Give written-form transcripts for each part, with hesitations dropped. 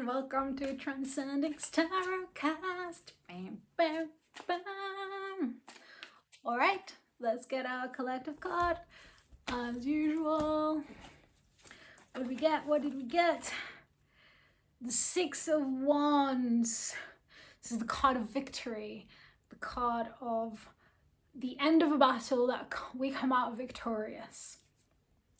and welcome to Transcend-ing Tarotcast. Bam, bam, bam. All right, let's get our collective card as usual. What did we get? What did we get? The Six of Wands. This is the card of victory, the card of the end of a battle that we come out victorious.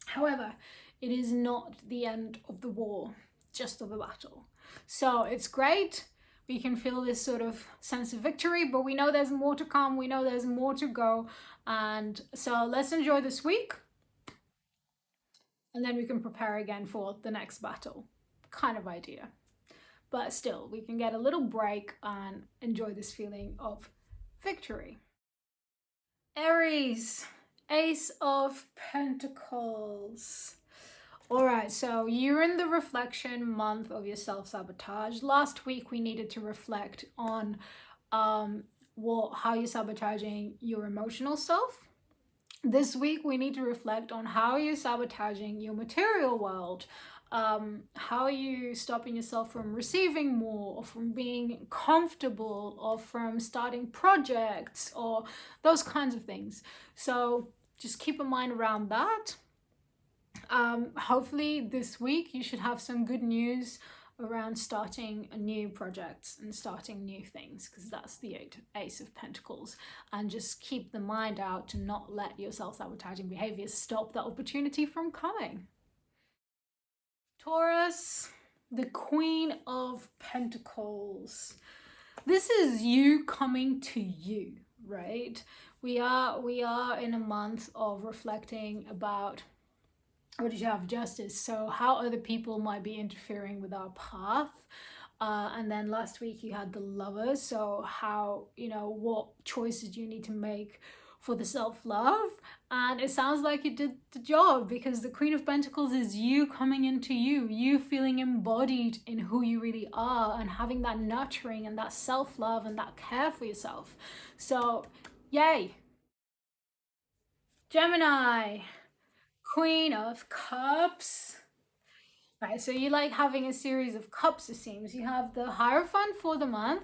However, it is not the end of the war, just of a battle. So it's great. We can feel this sort of sense of victory, but we know there's more to come. We know there's more to go. And so let's enjoy this week. And then we can prepare again for the next battle. Kind of idea. But still, we can get a little break and enjoy this feeling of victory. Aries, Ace of Pentacles. All right, so you're in the reflection month of your self-sabotage. Last week, we needed to reflect on how you're sabotaging your emotional self. This week, we need to reflect on how you're sabotaging your material world. How are you stopping yourself from receiving more, or from being comfortable, or from starting projects, or those kinds of things. So just keep a mind around that. Hopefully this week you should have some good news around starting a new project and starting new things, because that's the Ace of Pentacles. And just keep the mind out to not let your self-sabotaging behavior stop that opportunity from coming. Taurus, the Queen of Pentacles. This is you coming to you, right? We are in a month of reflecting about, what did you have? Justice. So how other people might be interfering with our path. And then last week you had the Lovers. So how, what choices do you need to make for the self-love? And it sounds like you did the job, because the Queen of Pentacles is you coming into you feeling embodied in who you really are, and having that nurturing and that self-love and that care for yourself. So yay. Gemini, Queen of Cups. Right, so you like having a series of cups, it seems. You have the Hierophant for the month,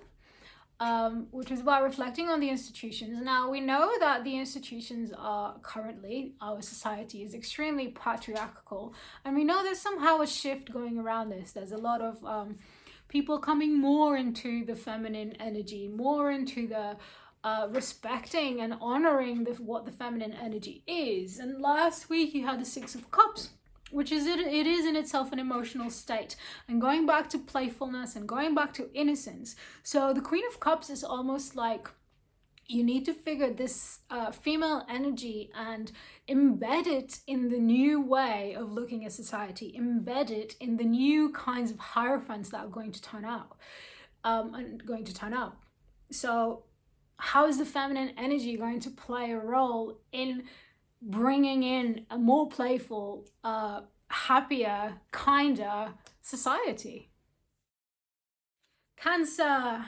which is about reflecting on the institutions. Now, we know that the institutions are currently, our society is extremely patriarchal, and we know there's somehow a shift going around this. There's a lot of people coming more into the feminine energy, more into the respecting and honoring what the feminine energy is. And last week you had the Six of Cups, which is it is in itself an emotional state, and going back to playfulness and going back to innocence. So the Queen of Cups is almost like you need to figure this female energy and embed it in the new way of looking at society, embed it in the new kinds of hierophants that are going to turn out and going to turn up. So how is the feminine energy going to play a role in bringing in a more playful, happier, kinder society? Cancer,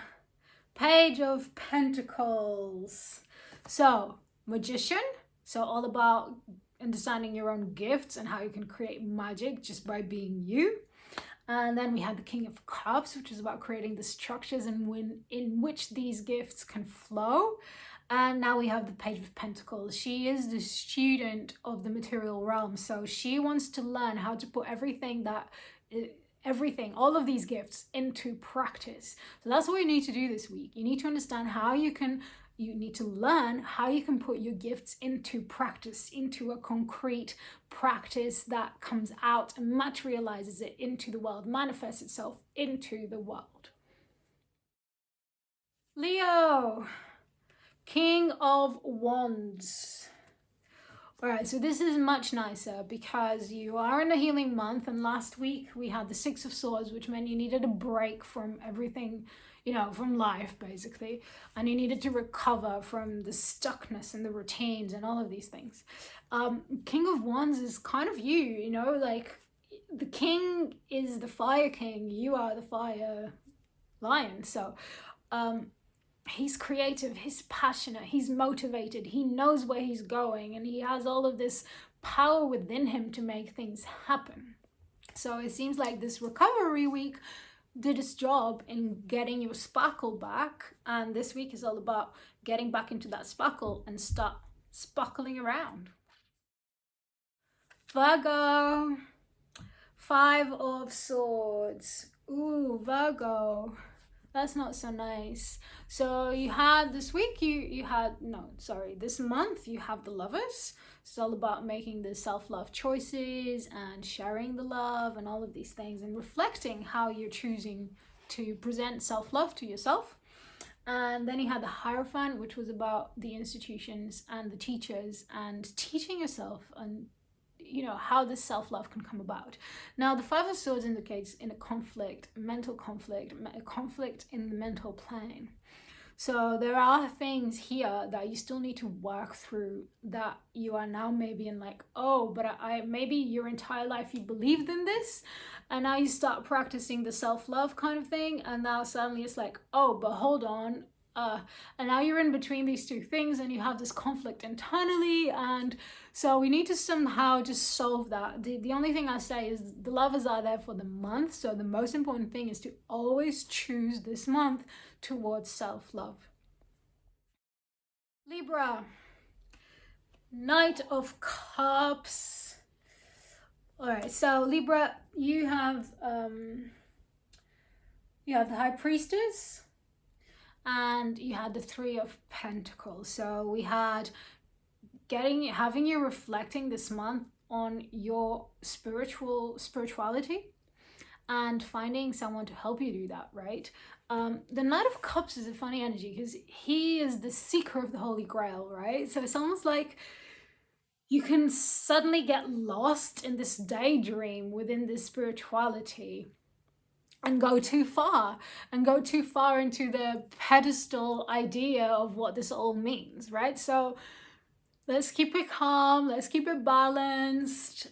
Page of Pentacles. So, Magician, so all about understanding your own gifts and how you can create magic just by being you. And then we had the King of Cups, which is about creating the structures in which these gifts can flow. And now we have the Page of Pentacles. She is the student of the material realm. So she wants to learn how to put all of these gifts into practice. So that's what you need to do this week. You need to understand how you need to learn how you can put your gifts into practice, into a concrete practice that comes out and materializes it into the world, manifests itself into the world. Leo, King of Wands. All right, so this is much nicer because you are in a healing month, and last week we had the Six of Swords, which meant you needed a break from everything, from life basically, and you needed to recover from the stuckness and the routines and all of these things. King of Wands is kind of you, like the king is the fire king, you are the fire lion. So he's creative, he's passionate, he's motivated, he knows where he's going, and he has all of this power within him to make things happen. So it seems like this recovery week did its job in getting your sparkle back, and this week is all about getting back into that sparkle and start sparkling around. Virgo, 5 of Swords. Ooh, Virgo, that's not so nice. So you had this week, this month you have the Lovers. It's all about making the self-love choices and sharing the love and all of these things and reflecting how you're choosing to present self-love to yourself. And then you had the Hierophant, which was about the institutions and the teachers and teaching yourself and how this self-love can come about. Now the 5 of Swords indicates in a conflict, mental conflict, a conflict in the mental plane. So there are things here that you still need to work through, that you are now maybe in like, oh, but I maybe your entire life you believed in this, and now you start practicing the self-love kind of thing, and now suddenly it's like, oh, but hold on, and now you're in between these two things and you have this conflict internally, and so we need to somehow just solve that. The only thing I say is the Lovers are there for the month, so the most important thing is to always choose this month towards self-love. Libra, Knight of Cups. All right, so Libra, you have the High Priestess, and you had the 3 of Pentacles. So we had having you reflecting this month on your spirituality and finding someone to help you do that, right? The Knight of Cups is a funny energy because he is the seeker of the Holy Grail, right? So it's almost like you can suddenly get lost in this daydream within this spirituality and go too far into the pedestal idea of what this all means, right? So let's keep it calm, let's keep it balanced.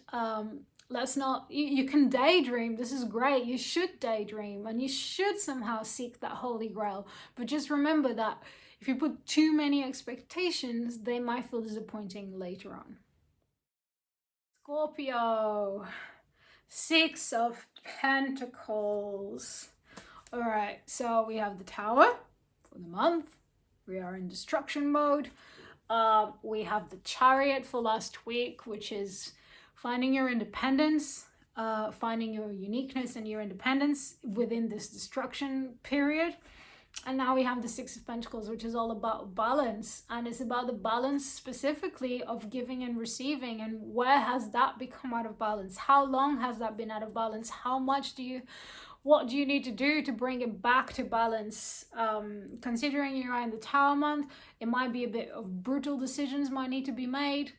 Let's not, you can daydream, this is great, you should daydream and you should somehow seek that Holy Grail, but just remember that if you put too many expectations, they might feel disappointing later on. Scorpio, 6 of Pentacles. All right, so we have the Tower for the month. We are in destruction mode. We have the Chariot for last week, which is finding your independence, finding your uniqueness and your independence within this destruction period. And now we have the 6 of Pentacles, which is all about balance. And it's about the balance specifically of giving and receiving. And where has that become out of balance? How long has that been out of balance? What do you need to do to bring it back to balance? Considering you're in the Tower month, it might be a bit of brutal decisions might need to be made.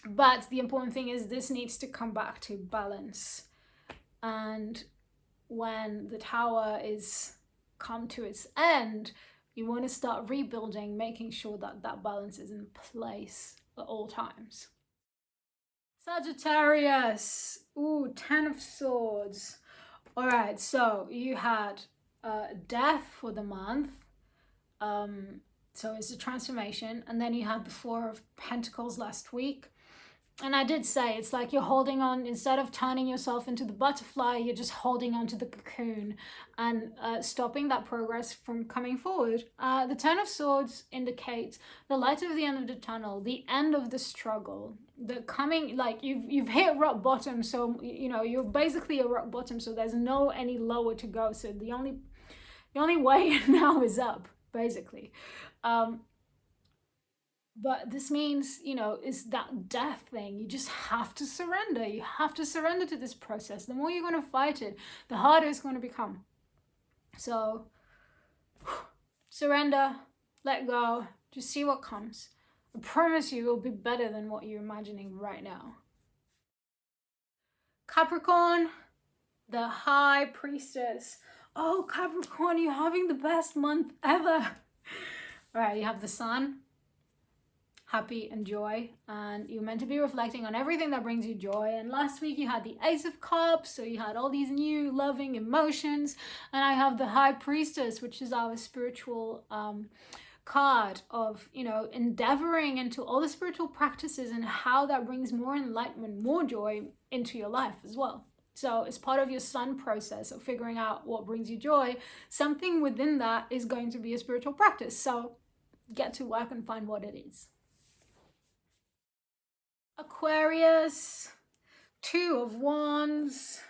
But the important thing is this needs to come back to balance. And when the Tower is come to its end, you want to start rebuilding, making sure that that balance is in place at all times. Sagittarius, 10 of Swords. All right, so you had death for the month, so it's a transformation, and then you had the 4 of Pentacles last week. And I did say, it's like you're holding on, instead of turning yourself into the butterfly, you're just holding on to the cocoon and stopping that progress from coming forward. The 10 of Swords indicates the light of the end of the tunnel, the end of the struggle, the coming, like you've hit rock bottom. So, you're basically at rock bottom. So there's no any lower to go. So the only way now is up, basically. But this means, is that death thing. You just have to surrender. You have to surrender to this process. The more you're going to fight it, the harder it's going to become. So, surrender, let go, just see what comes. I promise you it will be better than what you're imagining right now. Capricorn, the High Priestess. Oh, Capricorn, you're having the best month ever. All right, you have the Sun. Happy and joy, and you're meant to be reflecting on everything that brings you joy. And last week you had the Ace of Cups, so you had all these new loving emotions. And I have the High Priestess, which is our spiritual card of endeavoring into all the spiritual practices and how that brings more enlightenment, more joy into your life as well. So it's part of your sun process of figuring out what brings you joy. Something within that is going to be a spiritual practice. So get to work and find what it is. Aquarius, Two of Wands.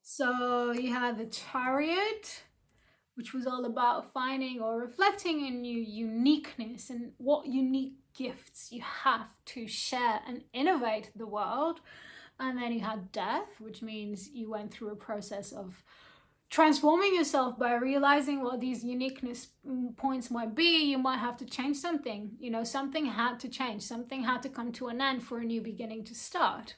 So you had the Chariot, which was all about finding or reflecting in your uniqueness and what unique gifts you have to share and innovate the world. And then you had Death, which means you went through a process of transforming yourself by realizing what these uniqueness points might be. You might have to change something. You know, something had to change. Something had to come to an end for a new beginning to start.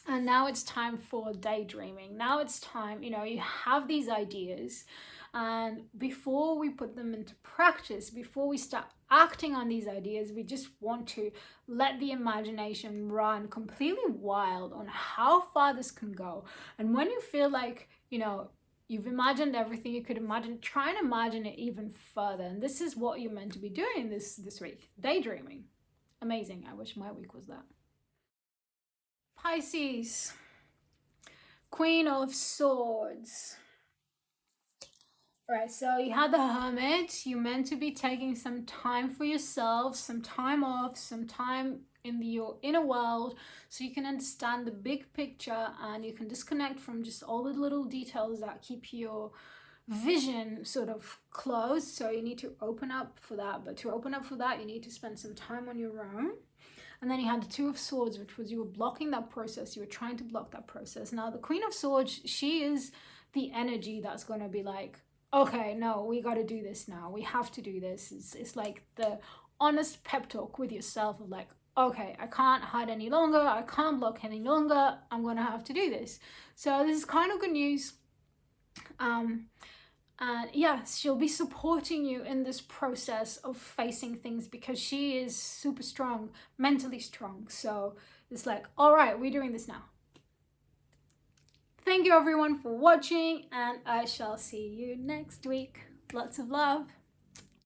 And now it's time for daydreaming. Now it's time, you know, you have these ideas, and before we put them into practice, before we start acting on these ideas, we just want to let the imagination run completely wild on how far this can go. And when you feel like, you know, you've imagined everything you could imagine, try and imagine it even further. And this is what you're meant to be doing this week, daydreaming. Amazing. I wish my week was that. Pisces, Queen of Swords. Right, so you had the Hermit. You're meant to be taking some time for yourself, some time off, some time in your inner world, so you can understand the big picture and you can disconnect from just all the little details that keep your vision sort of closed. So you need to open up for that. But to open up for that, you need to spend some time on your own. And then you had the Two of Swords, which was you were blocking that process. You were trying to block that process. Now, the Queen of Swords, she is the energy that's going to be like, okay, no, we got to do this now. We have to do this. It's like the honest pep talk with yourself of like, okay, I can't hide any longer. I can't block any longer. I'm going to have to do this. So this is kind of good news. And yes, she'll be supporting you in this process of facing things because she is super strong, mentally strong. So it's like, all right, we're doing this now. Thank you everyone for watching, and I shall see you next week. Lots of love.